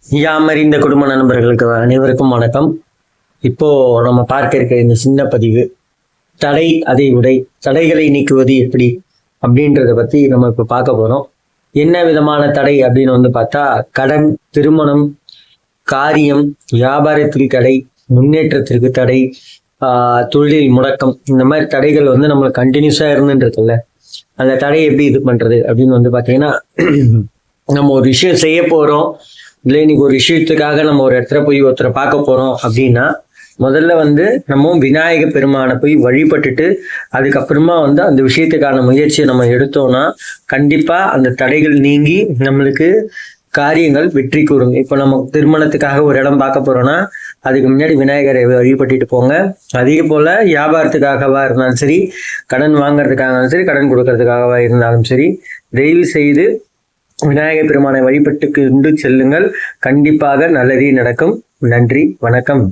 யாமறிந்த குடும்ப நண்பர்களுக்கு அனைவருக்கும் வணக்கம். இப்போ நம்ம பார்க்க இருக்க இந்த சின்ன பதிவு தடை அதை உடை, தடைகளை நீக்குவது எப்படி அப்படின்றத பத்தி நம்ம இப்ப பார்க்க போறோம். என்ன விதமான தடை அப்படின்னு பார்த்தா, கடன், திருமணம், காரியம், வியாபாரத்தில் தடை, முன்னேற்றத்திற்கு தடை, தொழிலில் முடக்கம், இந்த மாதிரி தடைகள் நம்மளுக்கு கண்டினியூஸா இருந்துருக்குல்ல. அந்த தடையை எப்படி இது பண்றது அப்படின்னு பாத்தீங்கன்னா, நம்ம ஒரு விஷயம் செய்ய போறோம், இல்லை இன்னைக்கு ஒரு விஷயத்துக்காக நம்ம ஒரு இடத்துல போய் ஒருத்தரை பார்க்க போறோம் அப்படின்னா, முதல்ல நம்ம விநாயக பெருமானை போய் வழிபட்டுட்டு அதுக்கப்புறமா அந்த விஷயத்துக்கான முயற்சியை நம்ம எடுத்தோம்னா கண்டிப்பா அந்த தடைகள் நீங்கி நம்மளுக்கு காரியங்கள் வெற்றி கூறுங்க. இப்போ நம்ம திருமணத்துக்காக ஒரு இடம் பார்க்க போறோம்னா அதுக்கு முன்னாடி விநாயகரை வழிபட்டுட்டு போங்க. அதே போல வியாபாரத்துக்காகவா இருந்தாலும் சரி, கடன் வாங்குறதுக்காக இருந்தாலும் சரி, கடன் கொடுக்கறதுக்காகவா இருந்தாலும் சரி, தயவு செய்து விநாயகர் பெருமானை வழிபட்டுக்கு செல்லுங்கள். கண்டிப்பாக நல்லதே நடக்கும். நன்றி, வணக்கம்.